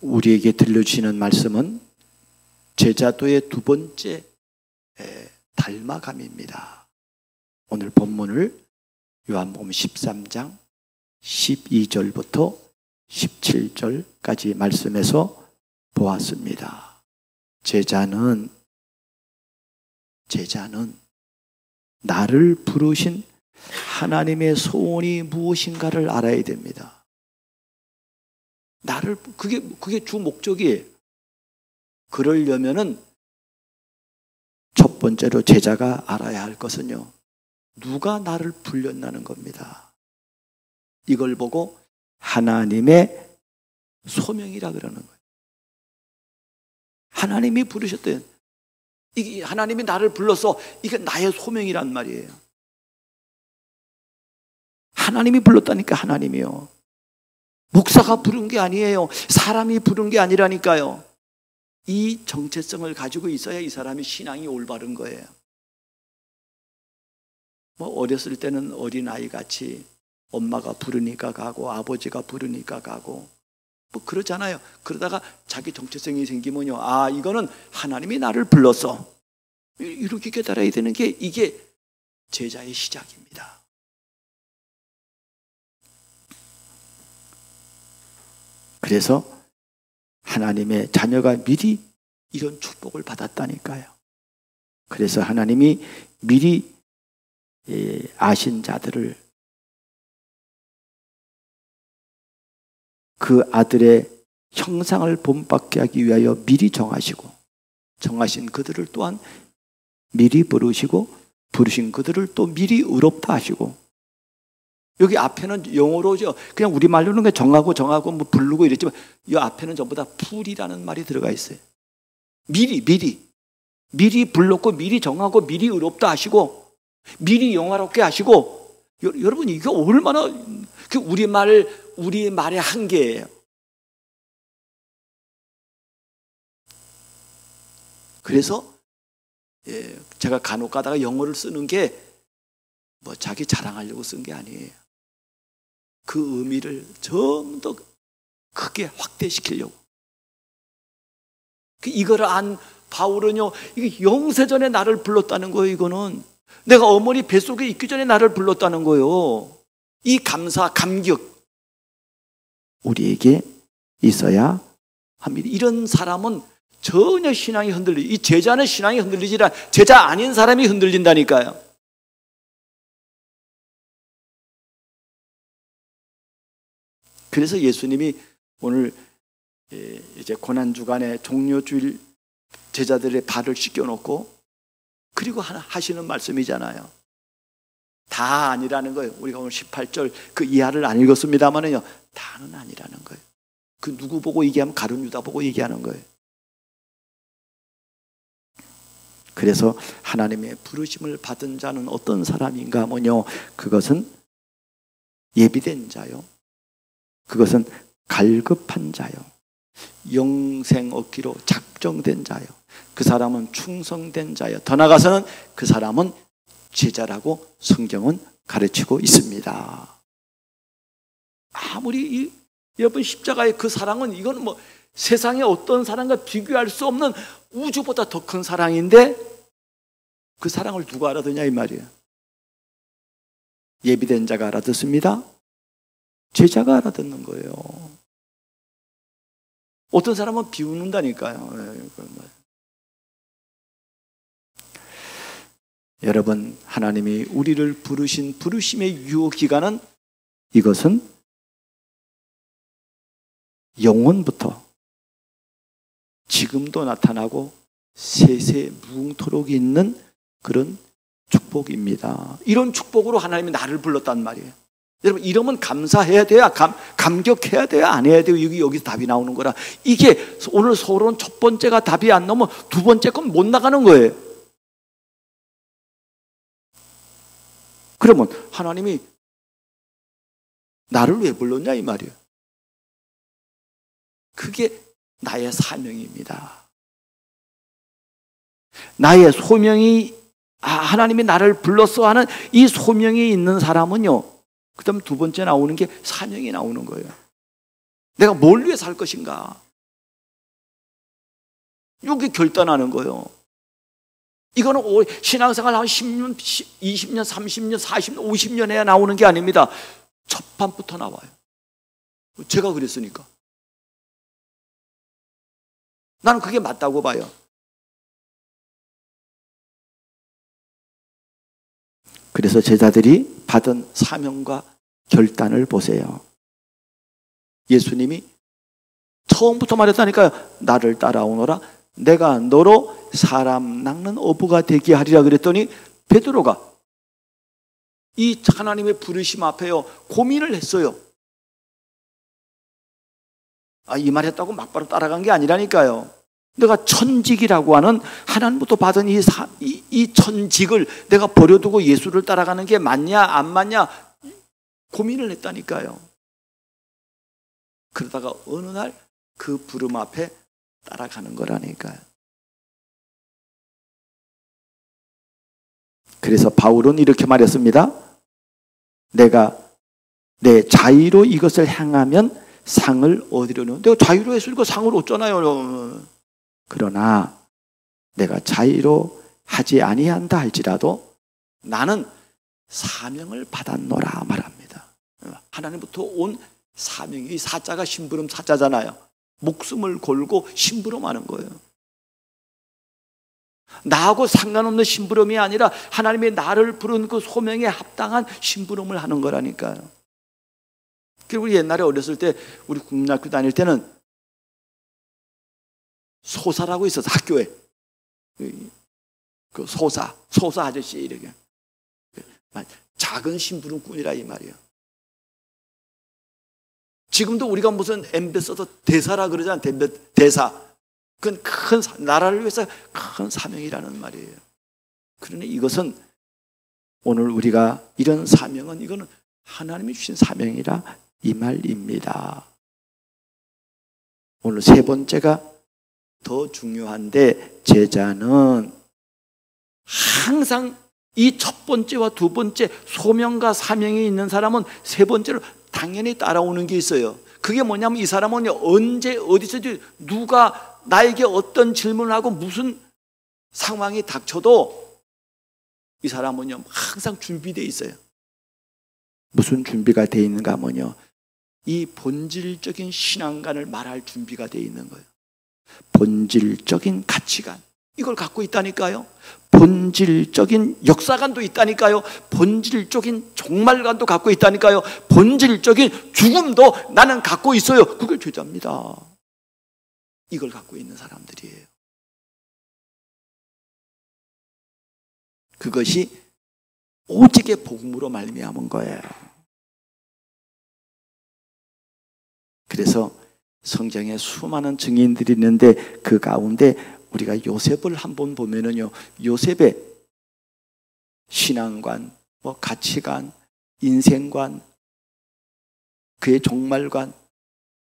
우리에게 들려주시는 말씀은 제자도의 두 번째 닮아감입니다. 오늘 본문을 요한복음 13장 12절부터 17절까지 말씀에서 보았습니다. 제자는 나를 부르신 하나님의 소원이 무엇인가를 알아야 됩니다. 그게 주 목적이에요. 그러려면은 첫 번째로 제자가 알아야 할 것은요, 누가 나를 불렀나는 겁니다. 이걸 보고 하나님의 소명이라 그러는 거예요. 하나님이 부르셨대요. 이게 하나님이 나를 불러서 이게 나의 소명이란 말이에요. 하나님이 불렀다니까. 하나님이요. 목사가 부른 게 아니에요. 사람이 부른 게 아니라니까요. 이 정체성을 가지고 있어야 이 사람이 신앙이 올바른 거예요. 어렸을 때는 어린아이 같이 엄마가 부르니까 가고 아버지가 부르니까 가고 그러잖아요. 그러다가 자기 정체성이 생기면요, 이거는 하나님이 나를 불렀어, 이렇게 깨달아야 되는 게 이게 제자의 시작입니다. 그래서 하나님의 자녀가 미리 이런 축복을 받았다니까요. 그래서 하나님이 미리 아신 자들을 그 아들의 형상을 본받게 하기 위하여 미리 정하신 그들을 또한 미리 부르시고, 부르신 그들을 또 미리 의롭다 하시고, 여기 앞에는 영어로죠. 그냥 우리말로는 그냥 정하고 뭐 부르고 이랬지만 이 앞에는 전부 다 풀이라는 말이 들어가 있어요. 미리 불렀고, 미리 정하고, 미리 의롭다 하시고, 미리 영화롭게 하시고. 여러분, 이게 얼마나 우리 말의 한계예요. 그래서 제가 간혹 가다가 영어를 쓰는 게 자기 자랑하려고 쓴 게 아니에요. 그 의미를 좀 더 크게 확대시키려고. 이거를 안 바울은요, 이게 영세전에 나를 불렀다는 거예요. 이거는 내가 어머니 뱃속에 있기 전에 나를 불렀다는 거예요. 이 감격 우리에게 있어야 합니다. 이런 사람은 전혀 신앙이 이 제자는 신앙이 흔들리지 않아. 제자 아닌 사람이 흔들린다니까요. 그래서 예수님이 오늘 이제 고난주간에 종료주일 제자들의 발을 씻겨놓고 그리고 하시는 말씀이잖아요. 다 아니라는 거예요. 우리가 오늘 18절 그 이하를 안 읽었습니다만은요, 다는 아니라는 거예요. 그 누구 보고 얘기하면 가룟 유다 보고 얘기하는 거예요. 그래서 하나님의 부르심을 받은 자는 어떤 사람인가 하면요, 그것은 예비된 자요, 그것은 갈급한 자요, 영생 얻기로 작정된 자요, 그 사람은 충성된 자요, 더 나아가서는 그 사람은 제자라고 성경은 가르치고 있습니다. 아무리 여러분 십자가의 그 사랑은 이건 세상의 어떤 사랑과 비교할 수 없는 우주보다 더 큰 사랑인데 그 사랑을 누가 알아듣냐 이 말이에요. 예비된 자가 알아듣습니다. 제자가 알아듣는 거예요. 어떤 사람은 비웃는다니까요. 여러분, 하나님이 우리를 부르신 부르심의 유효기간은 이것은 영원부터 지금도 나타나고 세세 무궁토록 있는 그런 축복입니다. 이런 축복으로 하나님이 나를 불렀단 말이에요. 여러분, 이러면 감사해야 돼요? 감격해야 돼요? 안 해야 돼요? 여기서 답이 나오는 거라. 이게 오늘 서론 첫 번째가 답이 안 나오면 두 번째 건 못 나가는 거예요. 그러면 하나님이 나를 왜 불렀냐 이 말이에요. 그게 나의 사명입니다. 나의 소명이, 하나님이 나를 불렀어 하는 이 소명이 있는 사람은요, 그 다음 두 번째 나오는 게 사명이 나오는 거예요. 내가 뭘 위해 살 것인가? 이게 결단하는 거예요. 이거는 신앙생활 한 10년, 20년, 30년, 40년, 50년 해야 나오는 게 아닙니다. 첫 판부터 나와요. 제가 그랬으니까. 나는 그게 맞다고 봐요. 그래서 제자들이 받은 사명과 결단을 보세요. 예수님이 처음부터 말했다니까요. 나를 따라오너라. 내가 너로 사람 낚는 어부가 되게 하리라 그랬더니 베드로가 이 하나님의 부르심 앞에요 고민을 했어요. 이 말했다고 막바로 따라간 게 아니라니까요. 내가 천직이라고 하는 하나님부터 받은 이 천직을 내가 버려두고 예수를 따라가는 게 맞냐 안 맞냐 고민을 했다니까요. 그러다가 어느 날 그 부름 앞에 따라가는 거라니까요. 그래서 바울은 이렇게 말했습니다. 내가 내 자의로 이것을 행하면 상을 얻으려는, 내가 자의로 했으니까 상을 얻잖아요. 그러나 내가 자의로 하지 아니한다 할지라도 나는 사명을 받았노라 말합니다. 하나님부터 온 사명이, 이 사자가 심부름 사자잖아요. 목숨을 걸고 심부름하는 거예요. 나하고 상관없는 심부름이 아니라 하나님의 나를 부른 그 소명에 합당한 심부름을 하는 거라니까요. 그리고 우리 옛날에 어렸을 때 우리 국민학교 다닐 때는 소사라고 있었어. 학교에 그 소사 아저씨 이렇게 작은 심부름꾼이라 이 말이에요. 지금도 우리가 무슨 엠베서더 대사라 그러잖아요. 대사. 그건 큰 나라를 위해서 큰 사명이라는 말이에요. 그러니 이것은 오늘 우리가 이런 사명은 이거는 하나님이 주신 사명이라 이 말입니다. 오늘 세 번째가 더 중요한데, 제자는 항상 이 첫 번째와 두 번째 소명과 사명이 있는 사람은 세 번째로 당연히 따라오는 게 있어요. 그게 뭐냐면 이 사람은 언제 어디서든지 누가 나에게 어떤 질문을 하고 무슨 상황이 닥쳐도 이 사람은요 항상 준비되어 있어요. 무슨 준비가 되어 있는가 하면요, 이 본질적인 신앙관을 말할 준비가 되어 있는 거예요. 본질적인 가치관, 이걸 갖고 있다니까요. 본질적인 역사관도 있다니까요. 본질적인 종말관도 갖고 있다니까요. 본질적인 죽음도 나는 갖고 있어요. 그게 죄자입니다. 이걸 갖고 있는 사람들이에요. 그것이 오직의 복음으로 말미암은 거예요. 그래서 성경에 수많은 증인들이 있는데 그 가운데 우리가 요셉을 한번 보면은요, 요셉의 신앙관, 가치관, 인생관, 그의 종말관,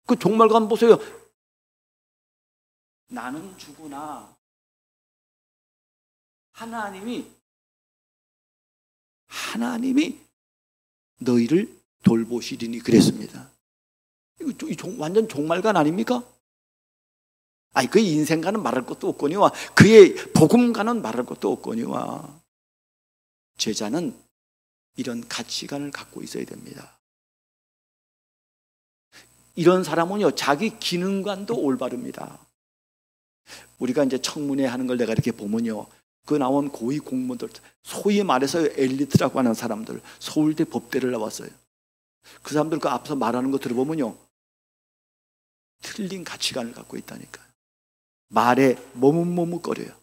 그 종말관 보세요. 나는 죽으나 하나님이 너희를 돌보시리니 그랬습니다. 이거 완전 종말관 아닙니까? 그의 인생과는 말할 것도 없거니와 그의 복음과는 말할 것도 없거니와. 제자는 이런 가치관을 갖고 있어야 됩니다. 이런 사람은요 자기 기능관도 올바릅니다. 우리가 이제 청문회 하는 걸 내가 이렇게 보면요, 그 나온 고위 공무원들, 소위 말해서 엘리트라고 하는 사람들, 서울대 법대를 나왔어요. 그 사람들 그 앞서 말하는 거 들어보면요 틀린 가치관을 갖고 있다니까요. 말에 머뭇머뭇거려요.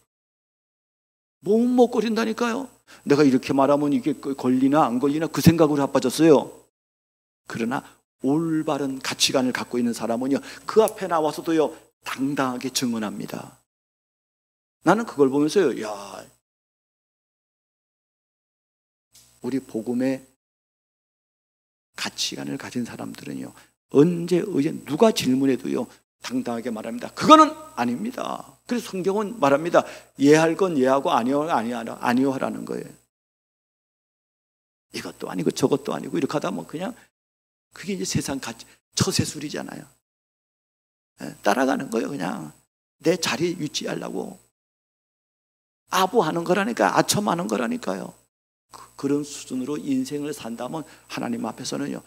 머뭇머뭇거린다니까요. 내가 이렇게 말하면 이게 걸리나 안 걸리나 그 생각으로 바빠졌어요. 그러나 올바른 가치관을 갖고 있는 사람은요 그 앞에 나와서도요 당당하게 증언합니다. 나는 그걸 보면서요, 야, 우리 복음의 가치관을 가진 사람들은요 언제 누가 질문해도요 당당하게 말합니다. 그거는 아닙니다. 그래서 성경은 말합니다. 예할 건 예하고 아니하라는 거예요. 이것도 아니고 저것도 아니고 이렇게 하다 보면 그냥 그게 이제 세상 가치, 처세술이잖아요. 따라가는 거예요. 그냥 내 자리에 유지하려고 아부하는 거라니까요. 아첨하는 거라니까요. 그런 수준으로 인생을 산다면 하나님 앞에서는요,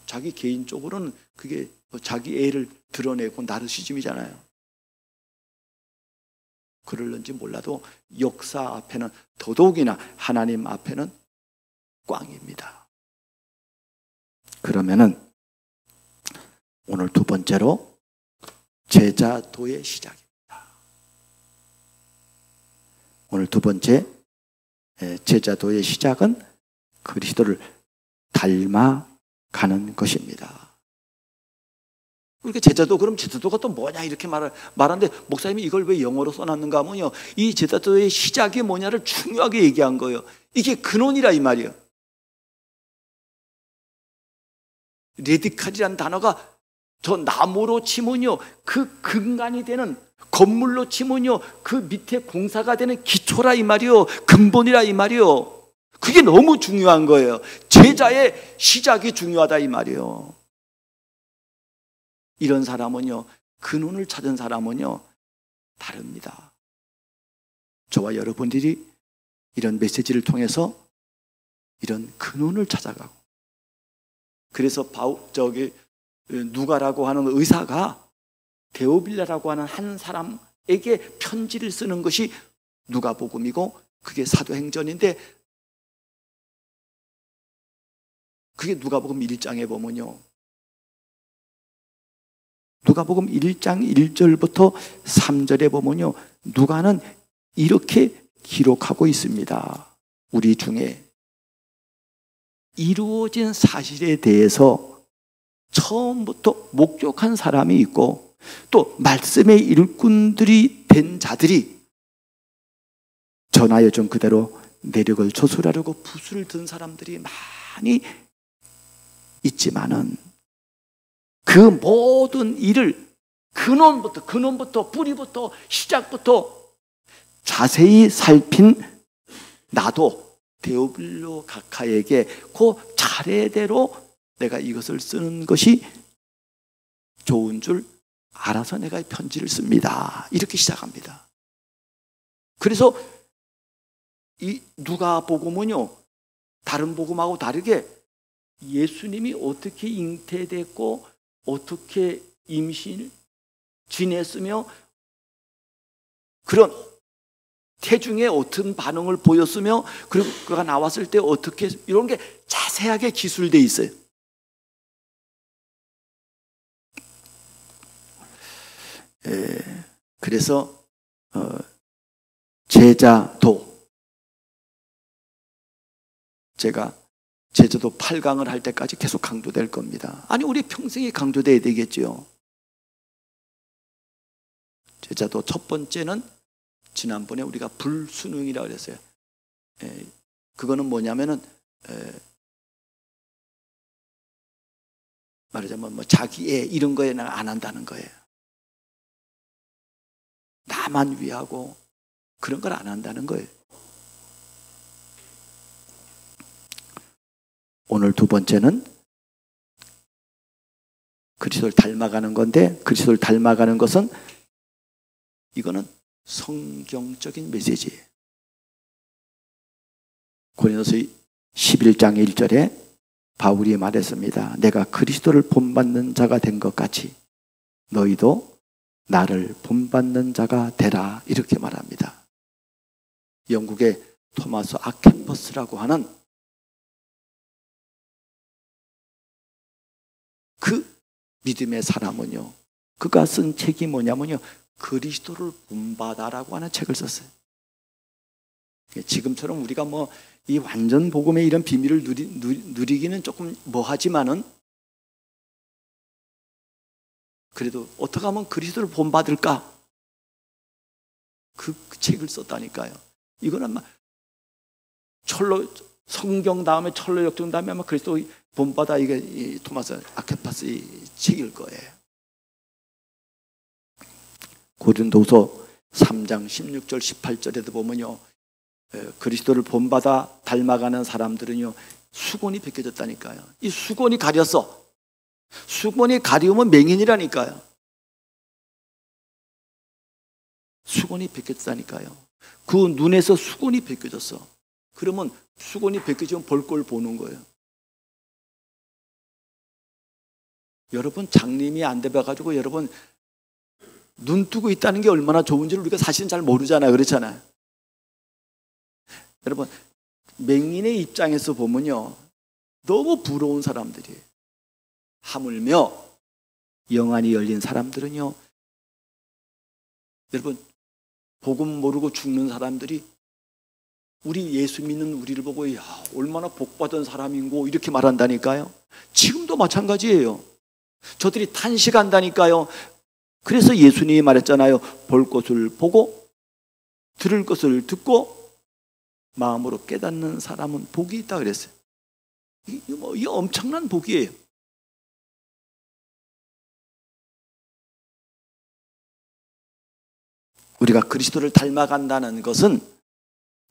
자기 개인적으로는 그게 자기 애를 드러내고 나르시즘이잖아요. 그럴는지 몰라도 역사 앞에는, 더더욱이나 하나님 앞에는 꽝입니다. 그러면은 오늘 두 번째로 제자도의 시작입니다. 오늘 두 번째 제자도의 시작은 그리스도를 닮아가는 것입니다. 그러니까 제자도, 그럼 제자도가 또 뭐냐 이렇게 말하는데, 목사님이 이걸 왜 영어로 써놨는가 하면요, 이 제자도의 시작이 뭐냐를 중요하게 얘기한 거예요. 이게 근원이라 이 말이에요. 레디칼이라는 단어가 저 나무로 치면요, 그 근간이 되는, 건물로 치면요, 그 밑에 공사가 되는 기초라 이 말이요, 근본이라 이 말이요. 그게 너무 중요한 거예요. 제자의 시작이 중요하다 이 말이요. 이런 사람은요, 근원을 찾은 사람은요 다릅니다. 저와 여러분들이 이런 메시지를 통해서 이런 근원을 찾아가고, 그래서 누가라고 하는 의사가 데오빌라라고 하는 한 사람에게 편지를 쓰는 것이 누가복음이고, 그게 사도행전인데, 그게 누가복음 1장에 보면요, 누가복음 1장 1절부터 3절에 보면요, 누가는 이렇게 기록하고 있습니다. 우리 중에 이루어진 사실에 대해서 처음부터 목격한 사람이 있고, 또 말씀의 일꾼들이 된 자들이 전하 여정 그대로 내력을 조술하려고 붓을 든 사람들이 많이 있지만은, 그 모든 일을 근원부터 뿌리부터 시작부터 자세히 살핀 나도 데오빌로 각하에게 그 차례대로 내가 이것을 쓰는 것이 좋은 줄 알아서 내가 편지를 씁니다. 이렇게 시작합니다. 그래서 이 누가복음은요, 다른 복음하고 다르게 예수님이 어떻게 잉태됐고 어떻게 임신을 지냈으며 그런 태중에 어떤 반응을 보였으며, 그리고 그가 나왔을 때 어떻게, 이런 게 자세하게 기술되어 있어요. 그래서 제자도, 제가 제자도 8강을 할 때까지 계속 강조될 겁니다. 아니, 우리 평생에 강조돼야 되겠죠. 제자도 첫 번째는 지난번에 우리가 불순응이라고 그랬어요. 그거는 뭐냐면은 말하자면 뭐 자기애 이런 거에는 안 한다는 거예요. 나만 위하고 그런 걸 안 한다는 거예요. 오늘 두 번째는 그리스도를 닮아가는 건데, 그리스도를 닮아가는 것은, 이거는 성경적인 메시지예요. 고린도서 11장 1절에 바울이 말했습니다. 내가 그리스도를 본받는 자가 된 것 같이 너희도 나를 본받는 자가 되라, 이렇게 말합니다. 영국의 토마스 아케퍼스라고 하는 그 믿음의 사람은요, 그가 쓴 책이 뭐냐면요, 그리스도를 본받아라고 하는 책을 썼어요. 지금처럼 우리가 뭐 이 완전 복음의 이런 비밀을 누리기는 조금 뭐하지만은, 그래도 어떻게 하면 그리스도를 본받을까? 그 책을 썼다니까요. 이거는 막 성경 다음에 철로 역정 다음에 아마 그리스도 본받아, 이게 이 토마스 아케파스의 책일 거예요. 고린도후서 3장 16절 18절에도 보면요, 그리스도를 본받아 닮아가는 사람들은요, 수건이 벗겨졌다니까요. 이 수건이 가렸어. 수건이 가리우면 맹인이라니까요. 수건이 벗겨졌다니까요. 그 눈에서 수건이 벗겨졌어. 그러면 수건이 벗겨지면 볼 걸 보는 거예요. 여러분, 장님이 안 돼봐가지고 여러분 눈 뜨고 있다는 게 얼마나 좋은지를 우리가 사실은 잘 모르잖아요. 그렇잖아요. 여러분, 맹인의 입장에서 보면요, 너무 부러운 사람들이에요. 하물며 영안이 열린 사람들은요, 여러분, 복음 모르고 죽는 사람들이 우리 예수 믿는 우리를 보고 야, 얼마나 복받은 사람인고 이렇게 말한다니까요. 지금도 마찬가지예요. 저들이 탄식한다니까요. 그래서 예수님이 말했잖아요. 볼 것을 보고 들을 것을 듣고 마음으로 깨닫는 사람은 복이 있다 그랬어요. 이 엄청난 복이에요. 우리가 그리스도를 닮아간다는 것은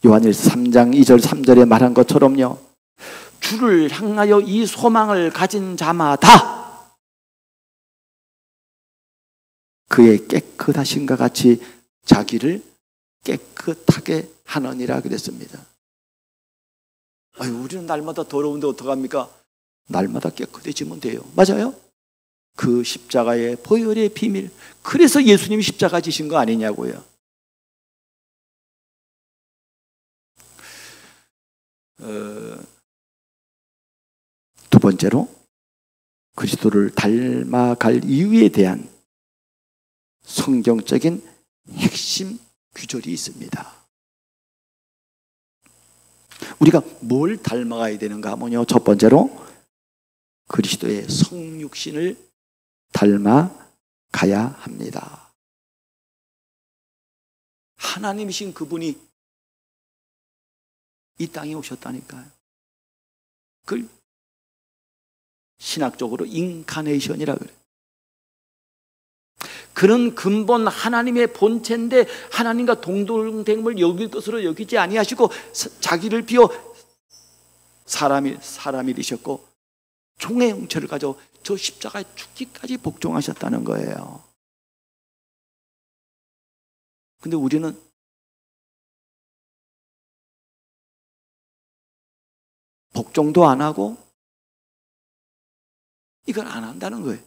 요한일서 3장 2절 3절에 말한 것처럼요, 주를 향하여 이 소망을 가진 자마다 그의 깨끗하심과 같이 자기를 깨끗하게 하느니라 그랬습니다. 아유, 우리는 날마다 더러운데 어떡합니까? 날마다 깨끗해지면 돼요. 맞아요? 그 십자가의 보혈의 비밀. 그래서 예수님이 십자가 지신 거 아니냐고요. 두 번째로 그리스도를 닮아갈 이유에 대한 성경적인 핵심 규절이 있습니다. 우리가 뭘 닮아가야 되는가 하면요, 첫 번째로 그리스도의 성육신을 닮아가야 합니다. 하나님이신 그분이 이 땅에 오셨다니까요. 그걸 신학적으로 인카네이션이라 그래요. 그는 근본 하나님의 본체인데 하나님과 동등됨을 여길 것으로 여기지 아니하시고 자기를 비워 사람이 되셨고 종의 형체를 가지고 저 십자가에 죽기까지 복종하셨다는 거예요. 근데 우리는 복종도 안 하고 이걸 안 한다는 거예요.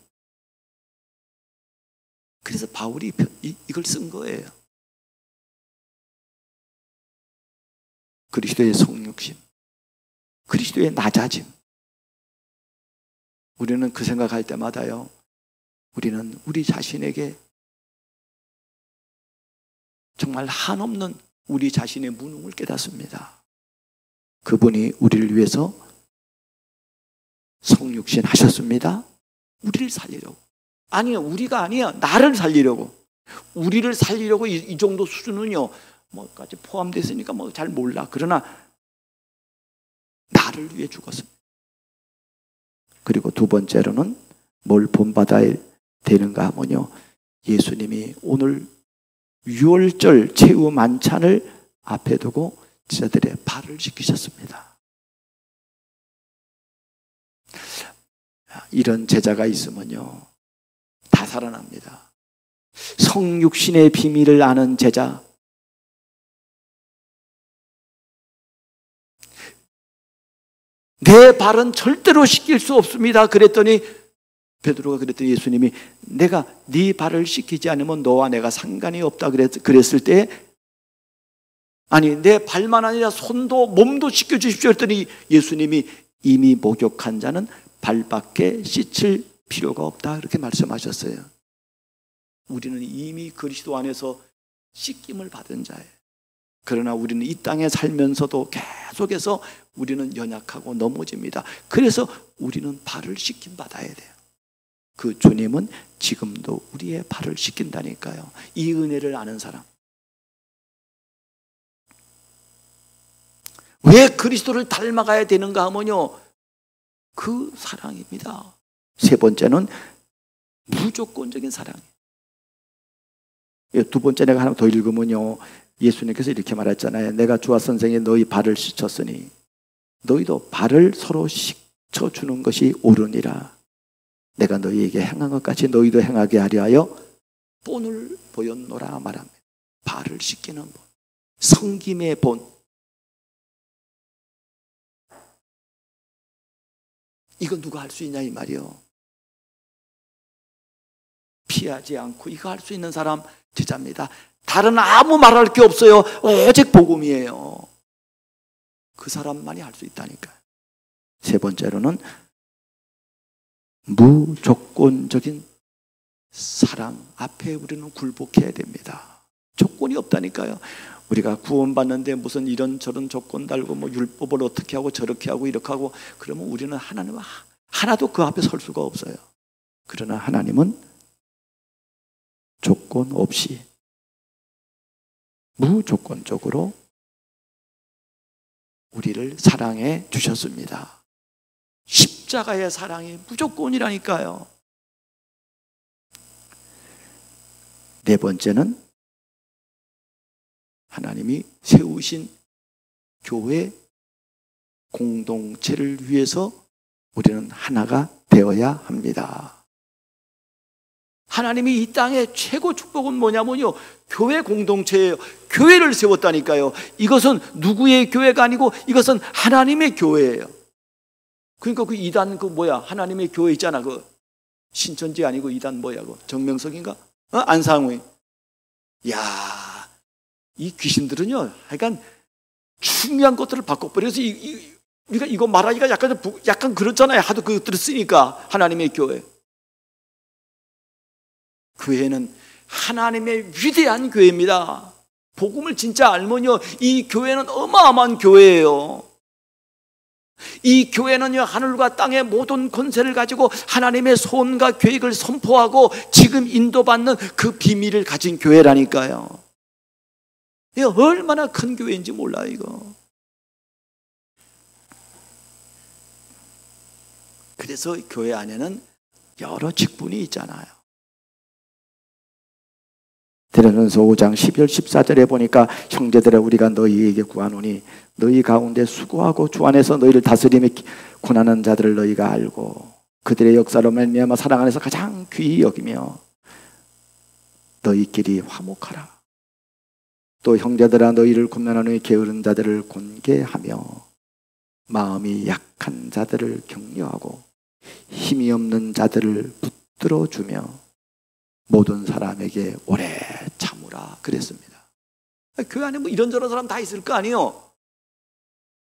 그래서 바울이 이걸 쓴 거예요. 그리스도의 성육신, 그리스도의 낮아짐. 우리는 그 생각할 때마다요, 우리는 우리 자신에게 정말 한없는 우리 자신의 무능을 깨닫습니다. 그분이 우리를 위해서 성육신 하셨습니다. 우리를 살리려고. 아니요, 우리가 아니야. 나를 살리려고. 우리를 살리려고 이 정도 수준은요, 뭐까지 포함되어 있으니까 뭐 잘 몰라. 그러나 나를 위해 죽었습니다. 그리고 두 번째로는 뭘 본받아야 되는가 하면요, 예수님이 오늘 유월절 최후 만찬을 앞에 두고 제자들의 발을 씻기셨습니다. 이런 제자가 있으면요, 다 살아납니다. 성육신의 비밀을 아는 제자, 내 발은 절대로 씻길 수 없습니다. 그랬더니 베드로가 그랬더니 예수님이 내가 네 발을 씻기지 않으면 너와 내가 상관이 없다 그랬을 때, 아니 내 발만 아니라 손도 몸도 씻겨주십시오 했더니 예수님이 이미 목욕한 자는 발밖에 씻을 필요가 없다 그렇게 말씀하셨어요. 우리는 이미 그리스도 안에서 씻김을 받은 자예요. 그러나 우리는 이 땅에 살면서도 계속해서 우리는 연약하고 넘어집니다. 그래서 우리는 발을 씻김 받아야 돼요. 그 주님은 지금도 우리의 발을 씻긴다니까요. 이 은혜를 아는 사람. 왜 그리스도를 닮아가야 되는가 하면요, 그 사랑입니다. 세 번째는 무조건적인 사랑이에요. 두 번째 내가 하나 더 읽으면요, 예수님께서 이렇게 말했잖아요. 내가 주와 선생이 너희 발을 씻었으니 너희도 발을 서로 씻어주는 것이 옳으니라. 내가 너희에게 행한 것 같이 너희도 행하게 하려 하여 본을 보였노라 말합니다. 발을 씻기는 분, 섬김의 본. 이거 누가 할 수 있냐 이 말이요. 피하지 않고 이거 할 수 있는 사람 제자입니다. 다른 아무 말할 게 없어요. 오직 복음이에요. 그 사람만이 할 수 있다니까요. 세 번째로는 무조건적인 사랑 앞에 우리는 굴복해야 됩니다. 조건이 없다니까요. 우리가 구원받는데 무슨 이런저런 조건 달고 뭐 율법을 어떻게 하고 저렇게 하고 이렇게 하고 그러면 우리는 하나님 하나도 그 앞에 설 수가 없어요. 그러나 하나님은 조건 없이 무조건적으로 우리를 사랑해 주셨습니다. 십자가의 사랑이 무조건이라니까요. 네 번째는 하나님이 세우신 교회 공동체를 위해서 우리는 하나가 되어야 합니다. 하나님이 이 땅의 최고 축복은 뭐냐면요, 교회 공동체예요. 교회를 세웠다니까요. 이것은 누구의 교회가 아니고 이것은 하나님의 교회예요. 그러니까 그 이단 하나님의 교회 있잖아. 그 신천지 아니고 이단 그 정명석인가? 안상회. 야, 이 귀신들은요, 하여간 중요한 것들을 바꿔버려서 우리가 이거 말하기가 약간 그렇잖아요. 하도 그것들을 쓰니까. 하나님의 교회. 교회는 하나님의 위대한 교회입니다. 복음을 진짜 알면요, 이 교회는 어마어마한 교회예요. 이 교회는요, 하늘과 땅의 모든 권세를 가지고 하나님의 소원과 계획을 선포하고 지금 인도받는 그 비밀을 가진 교회라니까요. 이거 얼마나 큰 교회인지 몰라요, 이거. 그래서 교회 안에는 여러 직분이 있잖아요. 데려전서 5장 12절 14절에 보니까 형제들아 우리가 너희에게 구하노니 너희 가운데 수고하고 주 안에서 너희를 다스리며 고난하는 자들을 너희가 알고 그들의 역사로 말미암아 사랑 안에서 가장 귀히 여기며 너희끼리 화목하라. 또 형제들아 너희를 권면하는 게으른 자들을 권계하며 마음이 약한 자들을 격려하고 힘이 없는 자들을 붙들어 주며 모든 사람에게 오래 참으라 그랬습니다. 교회 안에 뭐 이런저런 사람 다 있을 거 아니에요.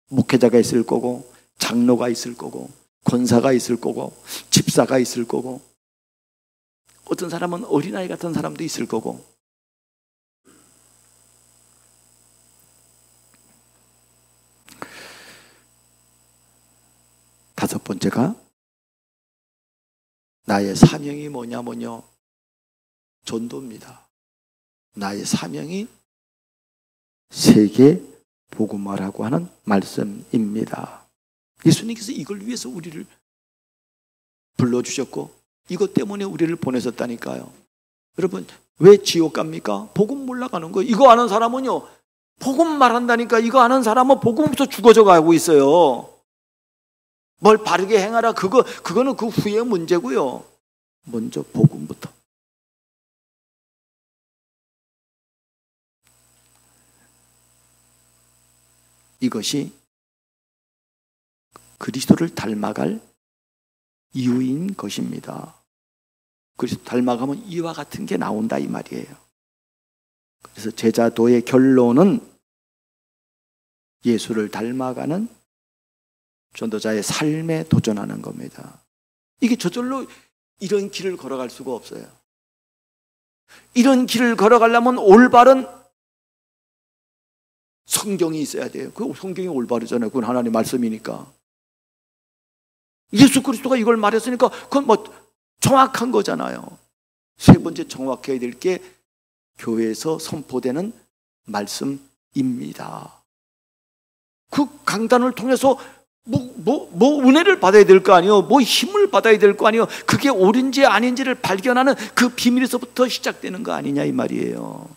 목회자가 있을 거고 장로가 있을 거고 권사가 있을 거고 집사가 있을 거고 어떤 사람은 어린아이 같은 사람도 있을 거고. 다섯 번째가 나의 사명이 뭐냐면요, 전도입니다. 나의 사명이 세계 복음화라고 하는 말씀입니다. 예수님께서 이걸 위해서 우리를 불러주셨고 이것 때문에 우리를 보내셨다니까요. 여러분, 왜 지옥 갑니까? 복음 몰라가는 거예요. 이거 아는 사람은요, 복음 말한다니까. 이거 아는 사람은 복음부터 죽어져 가고 있어요. 뭘 바르게 행하라, 그거는 그 후의 문제고요. 먼저 복음부터. 이것이 그리스도를 닮아갈 이유인 것입니다. 그리스도 닮아가면 이와 같은 게 나온다 이 말이에요. 그래서 제자도의 결론은 예수를 닮아가는 전도자의 삶에 도전하는 겁니다. 이게 저절로 이런 길을 걸어갈 수가 없어요. 이런 길을 걸어가려면 올바른 성경이 있어야 돼요. 그 성경이 올바르잖아요. 그건 하나님 말씀이니까. 예수 그리스도가 이걸 말했으니까 그건 뭐 정확한 거잖아요. 세 번째 정확해야 될 게 교회에서 선포되는 말씀입니다. 그 강단을 통해서 뭐 은혜를 받아야 될 거 아니에요. 뭐 힘을 받아야 될 거 아니에요. 그게 옳은지 아닌지를 발견하는 그 비밀에서부터 시작되는 거 아니냐 이 말이에요.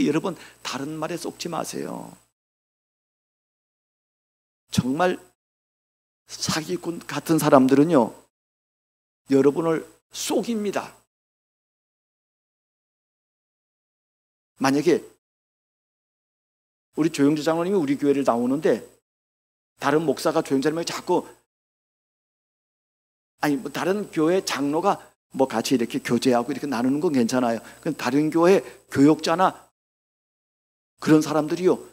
여러분, 다른 말에 쏙지 마세요. 정말 사기꾼 같은 사람들은요, 여러분을 속입니다. 만약에 우리 조영주 장로님이 우리 교회를 나오는데 다른 목사가 조영주 장로님이 자꾸 뭐 다른 교회 장로가 뭐 같이 이렇게 교제하고 이렇게 나누는 건 괜찮아요. 다른 교회 교역자나 그런 사람들이요,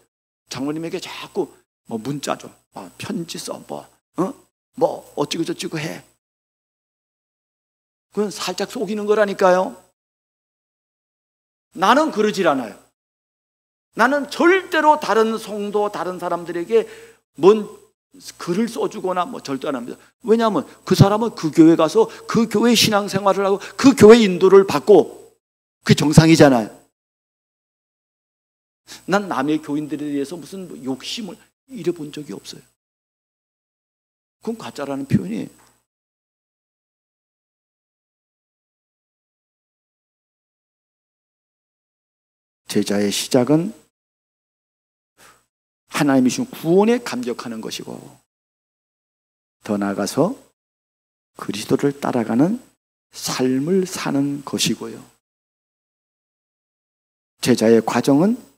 장로님에게 자꾸 뭐 문자 좀, 편지 써, 뭐 어찌고 저찌고 해. 그건 살짝 속이는 거라니까요. 나는 그러질 않아요. 나는 절대로 다른 성도, 다른 사람들에게 뭔 글을 써주거나 뭐 절대 안 합니다. 왜냐하면 그 사람은 그 교회 가서 그 교회 신앙생활을 하고 그 교회 인도를 받고 그게 정상이잖아요. 난 남의 교인들에 대해서 무슨 욕심을 잃어본 적이 없어요. 그건 가짜라는 표현이에요. 제자의 시작은 하나님이 주신 구원에 감격하는 것이고, 더 나아가서 그리스도를 따라가는 삶을 사는 것이고요. 제자의 과정은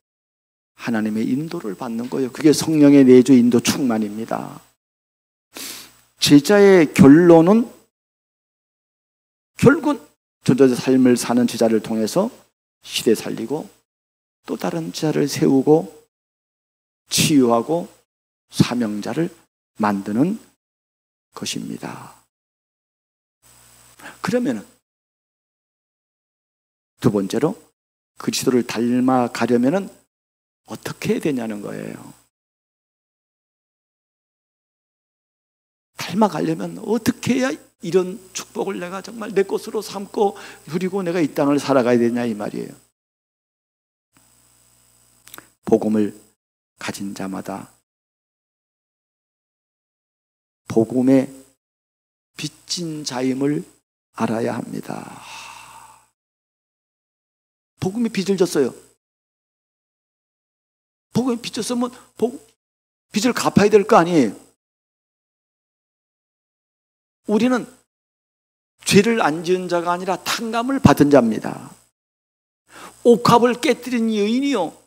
하나님의 인도를 받는 거예요. 그게 성령의 내주 인도 충만입니다. 제자의 결론은 결국은 전도자 삶을 사는 제자를 통해서 시대 살리고 또 다른 제자를 세우고 치유하고 사명자를 만드는 것입니다. 그러면 두 번째로 그리스도를 닮아가려면 어떻게 해야 되냐는 거예요. 닮아가려면 어떻게 해야 이런 축복을 내가 정말 내 것으로 삼고 누리고 내가 이 땅을 살아가야 되냐 이 말이에요. 복음을 가진 자마다 복음의 빚진 자임을 알아야 합니다. 복음이 빚을 졌어요. 복음이 빚졌으면 빚을 갚아야 될 거 아니에요. 우리는 죄를 안 지은 자가 아니라 탕감을 받은 자입니다. 옥합을 깨뜨린 여인이요,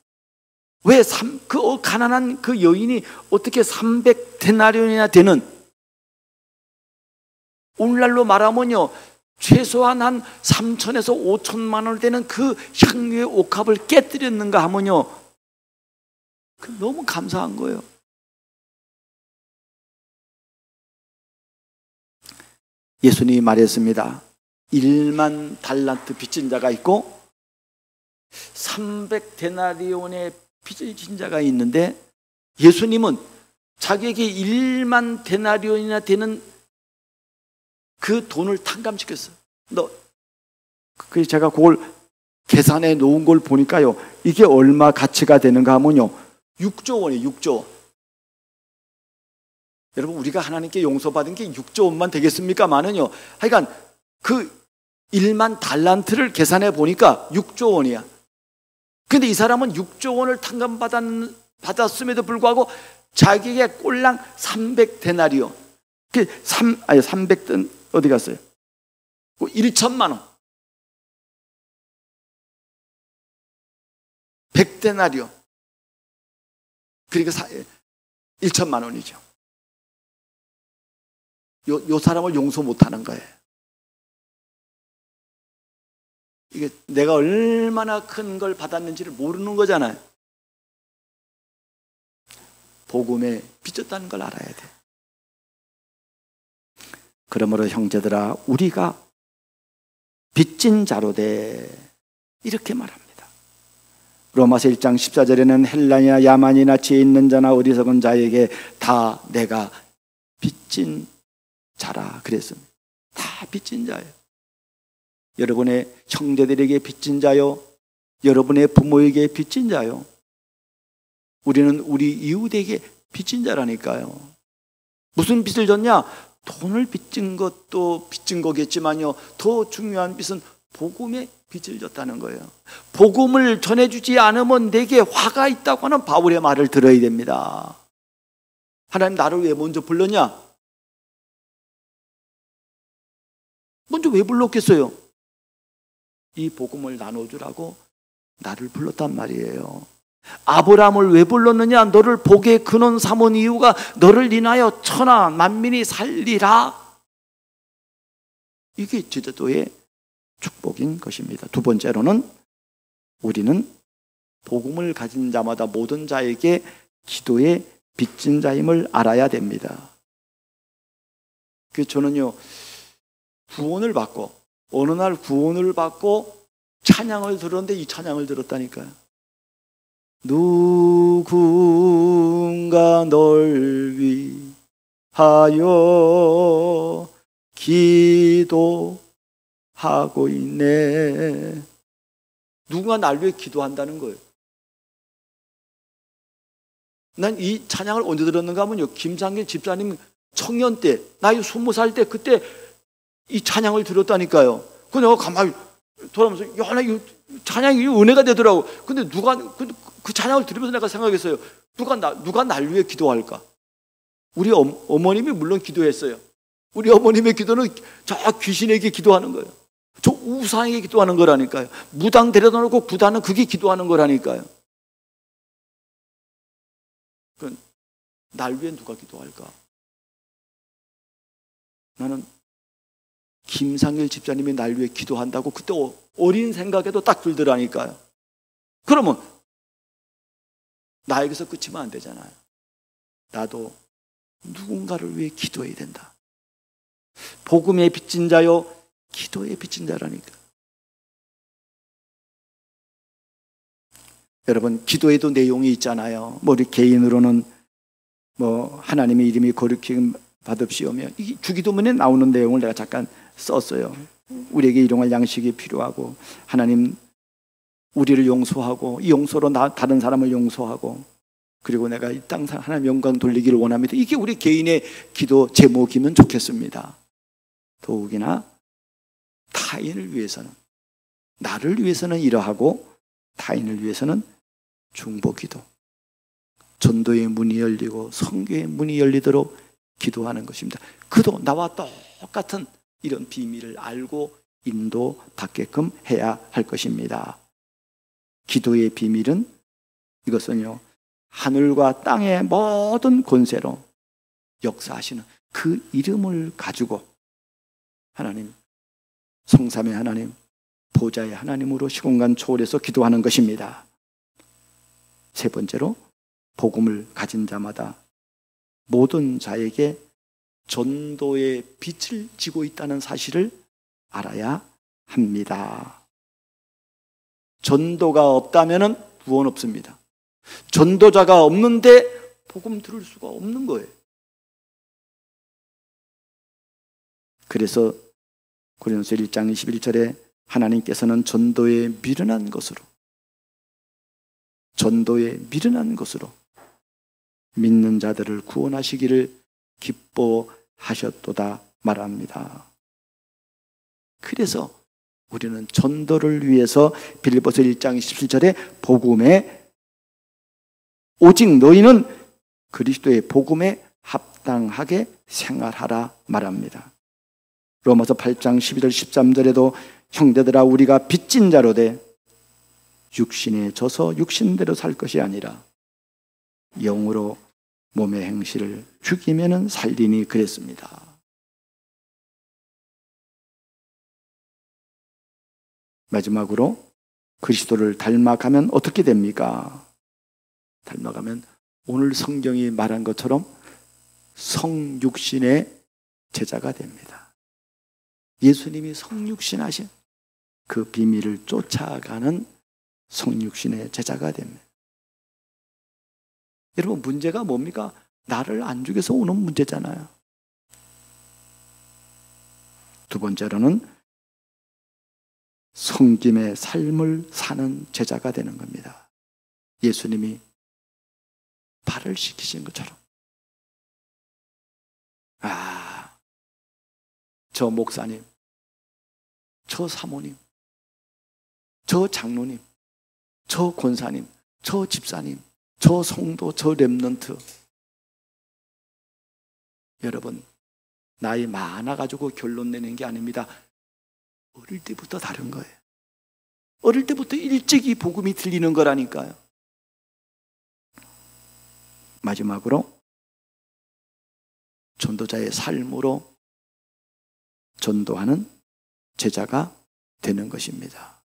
왜 그 가난한 그 여인이 어떻게 300데나리온이나 되는, 오늘날로 말하면요 최소한 한 3천에서 5천만 원 되는 그 향유의 옥합을 깨뜨렸는가 하면요, 너무 감사한 거예요. 예수님이 말했습니다. 1만 달란트 빚진 자가 있고 300데나리온의 빚진 자가 있는데, 예수님은 자기에게 1만 데나리온이나 되는 그 돈을 탕감시켰어요. 그래서 제가 그걸 계산해 놓은 걸 보니까요, 이게 얼마 가치가 되는가 하면요 6조 원이에요. 6조 원. 여러분, 우리가 하나님께 용서받은 게 6조 원만 되겠습니까만은요, 하여간 그 1만 달란트를 계산해 보니까 6조 원이야. 근데 이 사람은 6조 원을 탕감받았음에도 불구하고 자기에게 꼴랑 300데나리온, 300든 어디 갔어요? 1천만 원, 100데나리온, 그러니까 1천만 원이죠. 요 사람을 용서 못하는 거예요. 이게 내가 얼마나 큰 걸 받았는지를 모르는 거잖아요. 복음에 빚졌다는 걸 알아야 돼. 그러므로 형제들아, 우리가 빚진 자로 돼, 이렇게 말합니다. 로마서 1장 14절에는 헬라이나 야만이나 지혜 있는 자나 어리석은 자에게 다 내가 빚진 자라 그랬습니다. 다 빚진 자예요. 여러분의 형제들에게 빚진 자요, 여러분의 부모에게 빚진 자요, 우리는 우리 이웃에게 빚진 자라니까요. 무슨 빚을 졌냐? 돈을 빚진 것도 빚진 거겠지만요, 더 중요한 빚은 복음의 빚을 졌다는 거예요. 복음을 전해주지 않으면 내게 화가 있다고 하는 바울의 말을 들어야 됩니다. 하나님 나를 왜 먼저 불렀냐? 먼저 왜 불렀겠어요? 이 복음을 나눠주라고 나를 불렀단 말이에요. 아브라함을 왜 불렀느냐? 너를 복의 근원 삼은 이유가 너를 인하여 천하 만민이 살리라. 이게 제자도의 축복인 것입니다. 두 번째로는 우리는 복음을 가진 자마다 모든 자에게 기도의 빚진 자임을 알아야 됩니다. 저는요, 구원을 받고 어느 날 구원을 받고 찬양을 들었는데 이 찬양을 들었다니까요. 누군가 널 위하여 기도하고 있네. 누군가 날 위해 기도한다는 거예요. 난 이 찬양을 언제 들었는가 하면요, 김상길 집사님 청년 때, 나이 20살 때 그때 이 찬양을 들었다니까요. 그 내가 가만히 돌아보면서 야, 나 이 찬양이 은혜가 되더라고. 근데 그 찬양을 들으면서 내가 생각했어요. 누가 날 위해 기도할까? 우리 어머님이 물론 기도했어요. 우리 어머님의 기도는 저 귀신에게 기도하는 거예요. 저 우상에게 기도하는 거라니까요. 무당 데려다 놓고 구다는 그게 기도하는 거라니까요. 날 위해 누가 기도할까? 나는 김상일 집사님이 날 위해 기도한다고 그때 어린 생각에도 딱 들더라니까요. 그러면 나에게서 끝이면 안 되잖아요. 나도 누군가를 위해 기도해야 된다. 복음의 빚진 자요, 기도의 빚진 자라니까. 여러분, 기도에도 내용이 있잖아요. 우리 개인으로는 하나님의 이름이 거룩히 받읍시오며, 이 주기도문에 나오는 내용을 내가 잠깐 썼어요. 우리에게 일용할 양식이 필요하고, 하나님 우리를 용서하고, 이 용서로 다른 사람을 용서하고, 그리고 내가 이 땅 하나님 영광 돌리기를 원합니다. 이게 우리 개인의 기도 제목이면 좋겠습니다. 더욱이나 타인을 위해서는, 나를 위해서는 이러하고 타인을 위해서는 중보기도, 전도의 문이 열리고 선교의 문이 열리도록 기도하는 것입니다. 그도 나와 똑같은 이런 비밀을 알고 인도받게끔 해야 할 것입니다. 기도의 비밀은 이것은요, 하늘과 땅의 모든 권세로 역사하시는 그 이름을 가지고 하나님, 성삼의 하나님, 보좌의 하나님으로 시공간 초월해서 기도하는 것입니다. 세 번째로, 복음을 가진 자마다 모든 자에게 전도의 빛을 지고 있다는 사실을 알아야 합니다. 전도가 없다면 구원 없습니다. 전도자가 없는데 복음 들을 수가 없는 거예요. 그래서 고린도서 1장 21절에 하나님께서는 전도에 미련한 것으로 믿는 자들을 구원하시기를 기뻐하셨도다 말합니다. 그래서 우리는 전도를 위해서 빌립보서 1장 17절에 복음에, 오직 너희는 그리스도의 복음에 합당하게 생활하라 말합니다. 로마서 8장 12절 13절에도 형제들아, 우리가 빚진 자로되 육신에 져서 육신대로 살 것이 아니라 영으로 몸의 행실을 죽이면은 살리니 그랬습니다. 마지막으로 그리스도를 닮아가면 어떻게 됩니까? 닮아가면 오늘 성경이 말한 것처럼 성육신의 제자가 됩니다. 예수님이 성육신 하신 그 비밀을 쫓아가는 성육신의 제자가 됩니다. 여러분, 문제가 뭡니까? 나를 안 죽여서 오는 문제잖아요. 두 번째로는 성김의 삶을 사는 제자가 되는 겁니다. 예수님이 발을 씻기신 것처럼, 저 목사님, 저 사모님, 저 장로님, 저 권사님, 저 집사님, 저 성도, 저 렘넌트, 여러분, 나이 많아가지고 결론 내는 게 아닙니다. 어릴 때부터 다른 거예요. 어릴 때부터 일찍 이 복음이 들리는 거라니까요. 마지막으로 전도자의 삶으로 전도하는 제자가 되는 것입니다.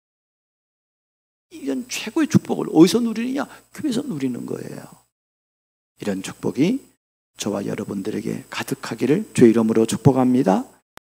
이런 최고의 축복을 어디서 누리느냐? 교회에서 누리는 거예요. 이런 축복이 저와 여러분들에게 가득하기를 주의 이름으로 축복합니다.